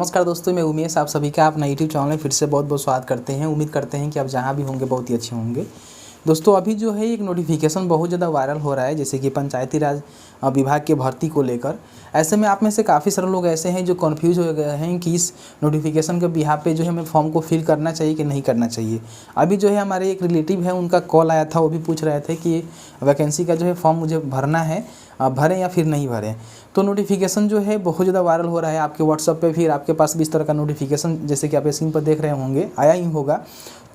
नमस्कार दोस्तों, मैं उमेश आप सभी का अपना यूट्यूब चैनल में फिर से बहुत बहुत स्वागत करते हैं। उम्मीद करते हैं कि आप जहां भी होंगे बहुत ही अच्छे होंगे। दोस्तों अभी जो है एक नोटिफिकेशन बहुत ज़्यादा वायरल हो रहा है, जैसे कि पंचायती राज विभाग के भर्ती को लेकर। ऐसे में आप में से काफ़ी सारे लोग ऐसे हैं जो कन्फ्यूज़ हो गए हैं कि इस नोटिफिकेशन के बिहाफ पे जो है हमें फॉर्म को फिल करना चाहिए कि नहीं करना चाहिए। अभी जो है हमारे एक रिलेटिव है, उनका कॉल आया था, वो भी पूछ रहे थे कि वैकेंसी का जो है फॉर्म मुझे भरना है, भरें या फिर नहीं भरें। तो नोटिफिकेशन जो है बहुत ज़्यादा वायरल हो रहा है आपके व्हाट्सएप पे, फिर आपके पास भी इस तरह का नोटिफिकेशन जैसे कि आप स्क्रीन पर देख रहे होंगे आया ही होगा।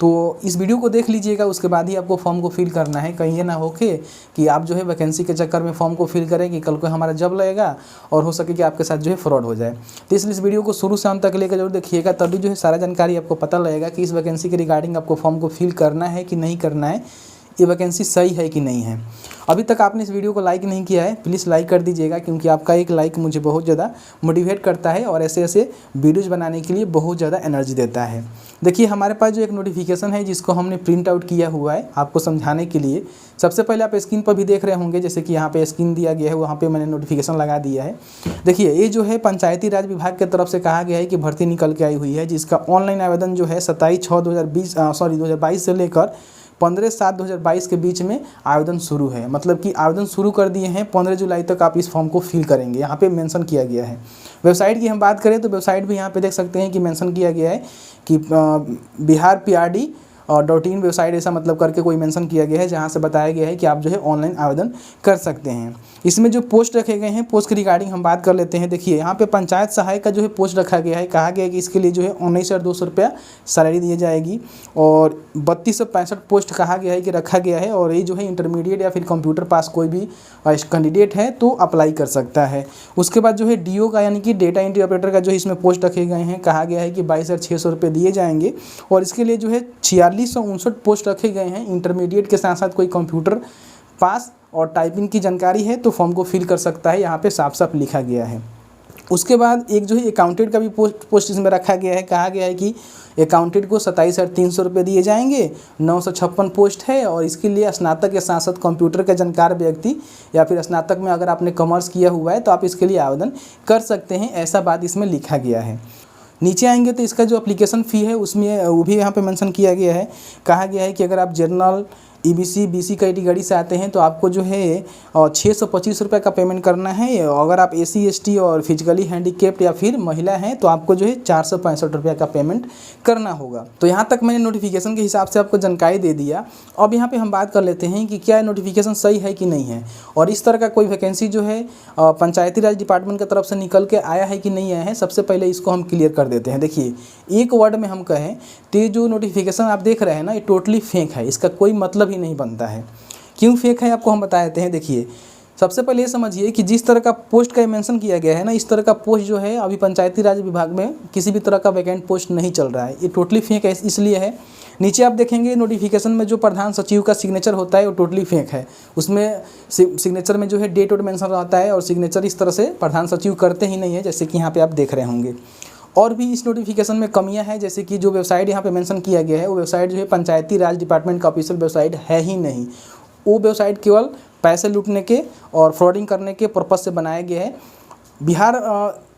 तो इस वीडियो को देख लीजिएगा, उसके बाद ही आपको फॉर्म को फिल करना है। कहीं ये ना हो कि आप जो है वैकेंसी के चक्कर में फॉर्म को फिल करें कि कल को हमारा जब लगेगा और हो सके कि आपके साथ जो है फ्रॉड हो जाए। तो इसलिए इस वीडियो को शुरू से अंत तक लेकर जरूर देखिएगा, तभी जो है सारा जानकारी आपको पता लगेगा कि इस वैकेंसी के रिगार्डिंग आपको फॉर्म को फिल करना है कि नहीं करना है, ये वैकेंसी सही है कि नहीं है। अभी तक आपने इस वीडियो को लाइक नहीं किया है, प्लीज़ लाइक कर दीजिएगा, क्योंकि आपका एक लाइक मुझे बहुत ज़्यादा मोटिवेट करता है और ऐसे ऐसे वीडियोज़ बनाने के लिए बहुत ज़्यादा एनर्जी देता है। देखिए हमारे पास जो एक नोटिफिकेशन है जिसको हमने प्रिंट आउट किया हुआ है आपको समझाने के लिए। सबसे पहले आप स्क्रीन पर भी देख रहे होंगे, जैसे कि यहाँ पे स्क्रीन दिया गया है, वहाँ पे मैंने नोटिफिकेशन लगा दिया है। देखिए ये जो है पंचायती राज विभाग की तरफ से कहा गया है कि भर्ती निकल के आई हुई है, जिसका ऑनलाइन आवेदन जो है 27/6/2022 से लेकर 15/7/2022 के बीच में आवेदन शुरू है। मतलब कि आवेदन शुरू कर दिए हैं, 15 जुलाई तक आप इस फॉर्म को फिल करेंगे, यहाँ पे मेंशन किया गया है। वेबसाइट की हम बात करें तो वेबसाइट भी यहाँ पे देख सकते हैं कि मेंशन किया गया है कि बिहार PRD .in वेबसाइट ऐसा मतलब करके कोई मेंशन किया गया है, जहाँ से बताया गया है कि आप जो है ऑनलाइन आवेदन कर सकते हैं। इसमें जो पोस्ट रखे गए हैं, पोस्ट के रिगार्डिंग हम बात कर लेते हैं। देखिए यहाँ पे पंचायत सहायक का जो है पोस्ट रखा गया है, कहा गया है कि इसके लिए जो है 19,200 रुपया सैलरी दी जाएगी और 3265 पोस्ट कहा गया है कि रखा गया है। और ये जो है इंटरमीडिएट या फिर कंप्यूटर पास कोई भी कैंडिडेट है तो अप्लाई कर सकता है। उसके बाद जो है DO का यानी कि डेटा एंट्री ऑपरेटर का जो इसमें पोस्ट रखे गए हैं, कहा गया है कि 22,600 रुपये दिए जाएंगे और इसके लिए जो है 4659 पोस्ट रखे गए हैं। इंटरमीडिएट के साथ साथ कोई कंप्यूटर पास और टाइपिंग की जानकारी है तो फॉर्म को फिल कर सकता है, यहाँ पे साफ साफ लिखा गया है। उसके बाद एक जो है अकाउंटेंट का भी पोस्ट इसमें रखा गया है, कहा गया है कि अकाउंटेंट को 27,300 रुपये दिए जाएंगे। 956 पोस्ट है और इसके लिए स्नातक के साथ साथ कंप्यूटर का जानकार व्यक्ति या फिर स्नातक में अगर आपने कॉमर्स किया हुआ है तो आप इसके लिए आवेदन कर सकते हैं, ऐसा बात इसमें लिखा गया है। नीचे आएंगे तो इसका जो एप्लीकेशन फ़ी है उसमें वो भी यहाँ पे मेंशन किया गया है। कहा गया है कि अगर आप जनरल EBC BC कैटेगरी से आते हैं तो आपको जो है 625 रुपये का पेमेंट करना है। अगर आप SC ST और फिजिकली हैंडीकेप्ड या फिर महिला हैं तो आपको जो है 465 रुपये का पेमेंट करना होगा। तो यहाँ तक मैंने नोटिफिकेशन के हिसाब से आपको जानकारी दे दिया। अब यहाँ पे हम बात कर लेते हैं कि क्या नोटिफिकेशन सही है कि नहीं है और इस तरह का कोई वैकेंसी जो है पंचायती राज डिपार्टमेंट की तरफ से निकल के आया है कि नहीं आया है। सबसे पहले इसको हम क्लियर कर देते हैं। देखिए एक वर्ड में हम कहें तो ये जो नोटिफिकेशन आप देख रहे हैं ना, ये टोटली फेक है, इसका कोई मतलब ही नहीं बनता है। क्यों फेक है आपको हम बता देते हैं। देखिए सबसे पहले ये समझिए कि जिस तरह का पोस्ट का मेंशन किया गया है ना, इस तरह का पोस्ट जो है अभी पंचायती राज विभाग में किसी भी तरह का वैकेंट पोस्ट नहीं चल रहा है। ये टोटली फेक है, इसलिए है। नीचे आप देखेंगे नोटिफिकेशन में जो प्रधान सचिव का सिग्नेचर होता है वो टोटली फेक है। उसमें सिग्नेचर में जो है डेट और मेंशन रहता है और सिग्नेचर इस तरह से प्रधान सचिव करते ही नहीं है, जैसे कि यहाँ पे आप देख रहे होंगे। और भी इस नोटिफिकेशन में कमियां हैं, जैसे कि जो वेबसाइट यहाँ पे मेंशन किया गया है वो वेबसाइट जो है पंचायती राज डिपार्टमेंट का ऑफिशियल वेबसाइट है ही नहीं। वो वेबसाइट केवल पैसे लूटने के और फ्रॉडिंग करने के पर्पज़ से बनाया गया है। बिहार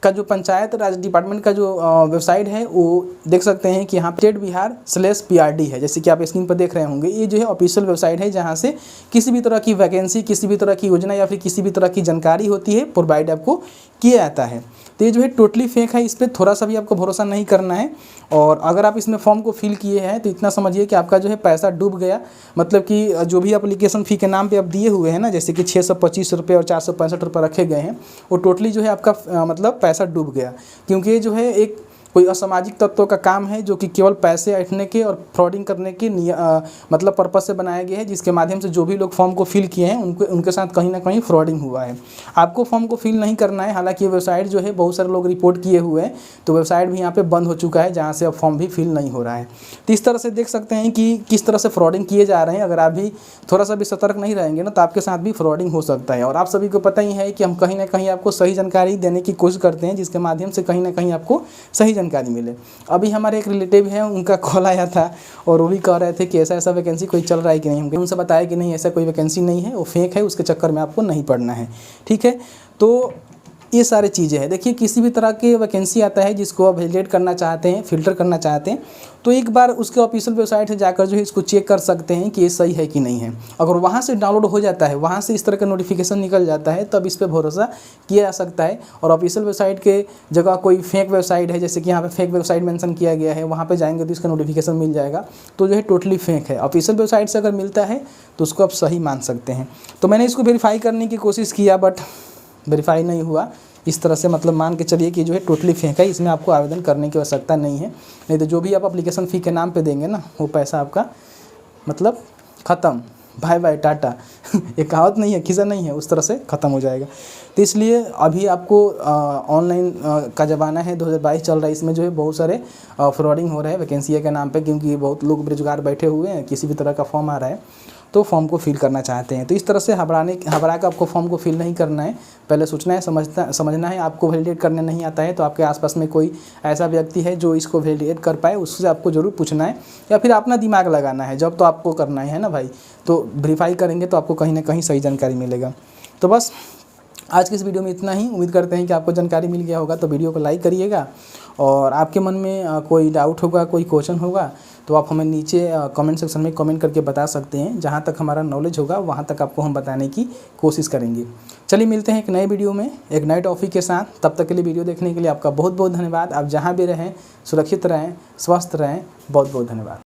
का जो पंचायत राज डिपार्टमेंट का जो वेबसाइट है वो देख सकते हैं कि यहाँ स्टेट बिहार/PRD है, जैसे कि आप स्क्रीन पर देख रहे होंगे। ये जो है ऑफिशियल वेबसाइट है जहाँ से किसी भी तरह की वैकेंसी, किसी भी तरह की योजना या फिर किसी भी तरह की जानकारी होती है प्रोवाइड आपको किया जाता है। तो ये जो है टोटली फेक है, इस पर थोड़ा सा भी आपको भरोसा नहीं करना है। और अगर आप इसमें फॉर्म को फिल किए हैं तो इतना समझिए कि आपका जो है पैसा डूब गया। मतलब कि जो भी एप्लीकेशन फ़ी के नाम पे आप दिए हुए हैं ना, जैसे कि 625 रुपये और 465 रुपये रखे गए हैं, वो टोटली जो है आपका मतलब पैसा डूब गया। क्योंकि ये जो है एक कोई असामाजिक तत्वों का काम है जो कि केवल पैसे ऐंठने के और फ्रॉडिंग करने के मतलब पर्पज़ से बनाया गया है, जिसके माध्यम से जो भी लोग फॉर्म को फिल किए हैं उनके साथ कहीं ना कहीं फ्रॉडिंग हुआ है। आपको फॉर्म को फिल नहीं करना है। हालांकि ये वेबसाइट जो है बहुत सारे लोग रिपोर्ट किए हुए हैं, तो वेबसाइट भी यहाँ पे बंद हो चुका है, जहाँ से अब फॉर्म भी फिल नहीं हो रहा है। तो इस तरह से देख सकते हैं कि किस तरह से फ्रॉडिंग किए जा रहे हैं। अगर आप भी थोड़ा सा भी सतर्क नहीं रहेंगे ना तो आपके साथ भी फ्रॉडिंग हो सकता है। और आप सभी को पता ही है कि हम कहीं ना कहीं आपको सही जानकारी देने की कोशिश करते हैं, जिसके माध्यम से कहीं ना कहीं आपको सही जानकारी मिले। अभी हमारे एक रिलेटिव हैं, उनका कॉल आया था और वो भी कह रहे थे कि ऐसा ऐसा वैकेंसी कोई चल रहा है कि नहीं। हमने उनसे बताया कि नहीं, ऐसा कोई वैकेंसी नहीं है, वो फेक है, उसके चक्कर में आपको नहीं पड़ना है। ठीक है, तो ये सारी चीज़ें हैं। देखिए किसी भी तरह के वैकेंसी आता है जिसको आप वैलिडेट करना चाहते हैं, फ़िल्टर करना चाहते हैं, तो एक बार उसके ऑफिशियल वेबसाइट से जाकर जो है इसको चेक कर सकते हैं कि ये सही है कि नहीं है। अगर वहाँ से डाउनलोड हो जाता है, वहाँ से इस तरह का नोटिफिकेशन निकल जाता है, तब इस पर भरोसा किया जा सकता है। और ऑफिशियल वेबसाइट के जगह कोई फेक वेबसाइट है, जैसे कि यहाँ पे फेक वेबसाइट मेंशन किया गया है, वहाँ पे जाएंगे तो इसका नोटिफिकेशन मिल जाएगा, तो जो है टोटली फेक है। ऑफिशियल वेबसाइट से अगर मिलता है तो उसको आप सही मान सकते हैं। तो मैंने इसको वेरीफाई करने की कोशिश किया, बट वेरीफाई नहीं हुआ। इस तरह से मतलब मान के चलिए कि जो है टोटली फेक है, इसमें आपको आवेदन करने की आवश्यकता नहीं है। नहीं तो जो भी आप एप्लीकेशन फ़ी के नाम पे देंगे ना, वो पैसा आपका मतलब ख़त्म, बाय बाय टाटा एक कहावत नहीं है, खिस्सा नहीं है, उस तरह से ख़त्म हो जाएगा। तो इसलिए अभी आपको ऑनलाइन का ज़माना है, 2022 चल रहा है, इसमें जो है बहुत सारे फ्रॉडिंग हो रहे हैं वैकेंसी के नाम पे, क्योंकि बहुत लोग बेरोजगार बैठे हुए हैं, किसी भी तरह का फॉर्म आ रहा है तो फॉर्म को फिल करना चाहते हैं। तो इस तरह से घबरा के आपको फॉर्म को फिल नहीं करना है। पहले सोचना है, समझना है। आपको वैलिडेट करने नहीं आता है तो आपके आसपास में कोई ऐसा व्यक्ति है जो इसको वैलिडेट कर पाए, उससे आपको ज़रूर पूछना है, या फिर अपना दिमाग लगाना है। जब तो आपको करना है ना भाई, तो वेरीफाई करेंगे तो आपको कहीं ना कहीं सही जानकारी मिलेगा। तो बस आज की इस वीडियो में इतना ही। उम्मीद करते हैं कि आपको जानकारी मिल गया होगा। तो वीडियो को लाइक करिएगा, और आपके मन में कोई डाउट होगा, कोई क्वेश्चन होगा, तो आप हमें नीचे कमेंट सेक्शन में कमेंट करके बता सकते हैं। जहाँ तक हमारा नॉलेज होगा वहाँ तक आपको हम बताने की कोशिश करेंगे। चलिए मिलते हैं एक नए वीडियो में एक नए टॉपिक के साथ। तब तक के लिए वीडियो देखने के लिए आपका बहुत बहुत धन्यवाद। आप जहाँ भी रहें सुरक्षित रहें, स्वस्थ रहें। बहुत बहुत धन्यवाद।